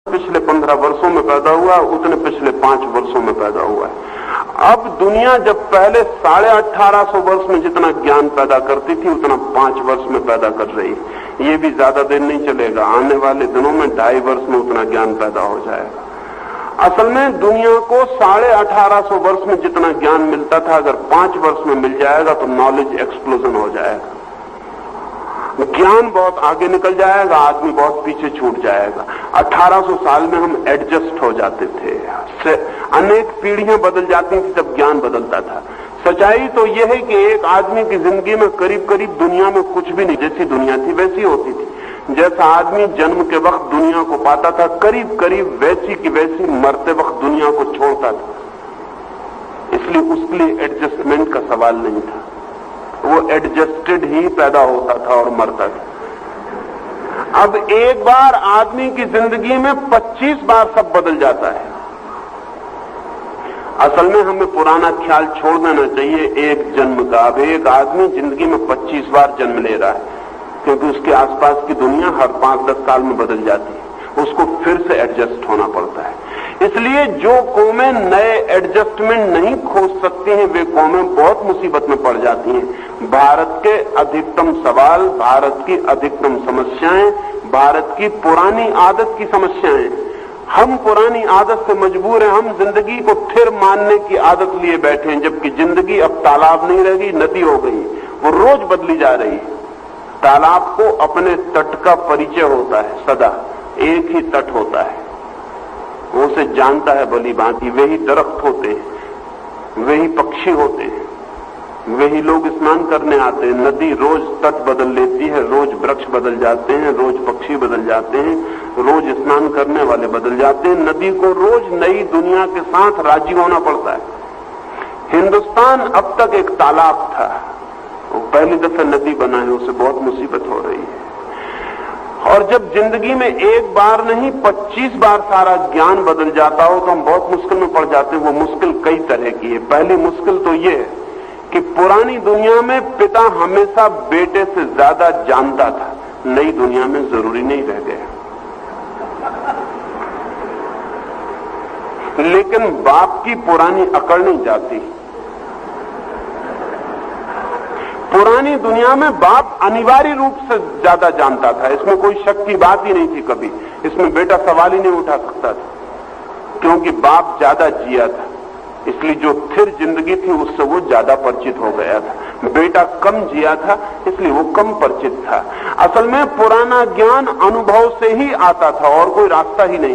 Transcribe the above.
पिछले 15 वर्षों में पैदा हुआ, उतने पिछले 5 वर्षों में पैदा हुआ है। अब दुनिया जब पहले 1850 वर्ष में जितना ज्ञान पैदा करती थी, उतना 5 वर्ष में पैदा कर रही है। ये भी ज्यादा देर नहीं चलेगा, आने वाले दिनों में 2.5 वर्ष में उतना ज्ञान पैदा हो जाएगा। असल में दुनिया को 1850 वर्ष में जितना ज्ञान मिलता था, अगर 5 वर्ष में मिल जाएगा तो नॉलेज एक्सप्लोजन हो जाएगा। ज्ञान बहुत आगे निकल जाएगा, आदमी बहुत पीछे छूट जाएगा। 1800 साल में हम एडजस्ट हो जाते थे, अनेक पीढ़ियां बदल जाती थी जब ज्ञान बदलता था। सच्चाई तो यह है कि एक आदमी की जिंदगी में करीब करीब दुनिया में कुछ भी नहीं, जैसी दुनिया थी वैसी होती थी। जैसा आदमी जन्म के वक्त दुनिया को पाता था, करीब करीब वैसी की वैसी मरते वक्त दुनिया को छोड़ता था। इसलिए उसके लिए एडजस्टमेंट का सवाल नहीं था, वो एडजस्टेड ही पैदा होता था और मरता था। अब एक बार आदमी की जिंदगी में 25 बार सब बदल जाता है। असल में हमें पुराना ख्याल छोड़ देना चाहिए एक जन्म का। अब एक आदमी जिंदगी में 25 बार जन्म ले रहा है, क्योंकि उसके आसपास की दुनिया हर 5-10 साल में बदल जाती है, उसको फिर से एडजस्ट होना पड़ता है। इसलिए जो कौमें नए एडजस्टमेंट नहीं खोज सकती हैं, वे कौमें बहुत मुसीबत में पड़ जाती हैं। भारत के अधिकतम सवाल, भारत की अधिकतम समस्याएं, भारत की पुरानी आदत की समस्याएं। हम पुरानी आदत से मजबूर हैं, हम जिंदगी को थिर मानने की आदत लिए बैठे हैं, जबकि जिंदगी अब तालाब नहीं रह गई, नदी हो गई, वो रोज बदली जा रही है। तालाब को अपने तट का परिचय होता है, सदा एक ही तट होता है, वो उसे जानता है भली भांति। वही दरख्त होते हैं, वही पक्षी होते हैं, वही लोग स्नान करने आते हैं। नदी रोज तट बदल लेती है, रोज वृक्ष बदल जाते हैं, रोज पक्षी बदल जाते हैं, रोज स्नान करने वाले बदल जाते हैं। नदी को रोज नई दुनिया के साथ राजी होना पड़ता है। हिंदुस्तान अब तक एक तालाब था, वो पहली दफा नदी बना है, उसे बहुत मुसीबत हो रही है। और जब जिंदगी में एक बार नहीं 25 बार सारा ज्ञान बदल जाता हो तो हम बहुत मुश्किल में पड़ जाते हैं। वो मुश्किल कई तरह की है। पहली मुश्किल तो ये है कि पुरानी दुनिया में पिता हमेशा बेटे से ज्यादा जानता था, नई दुनिया में जरूरी नहीं रह गया। लेकिन बाप की पुरानी अकड़ नहीं जाती। पुरानी दुनिया में बाप अनिवार्य रूप से ज्यादा जानता था, इसमें कोई शक की बात ही नहीं थी। कभी इसमें बेटा सवाल ही नहीं उठा सकता था, क्योंकि बाप ज्यादा जिया था, इसलिए जो फिर जिंदगी थी उससे वो ज्यादा परिचित हो गया था। बेटा कम जिया था, इसलिए वो कम परिचित था। असल में पुराना ज्ञान अनुभव से ही आता था और कोई रास्ता ही नहीं।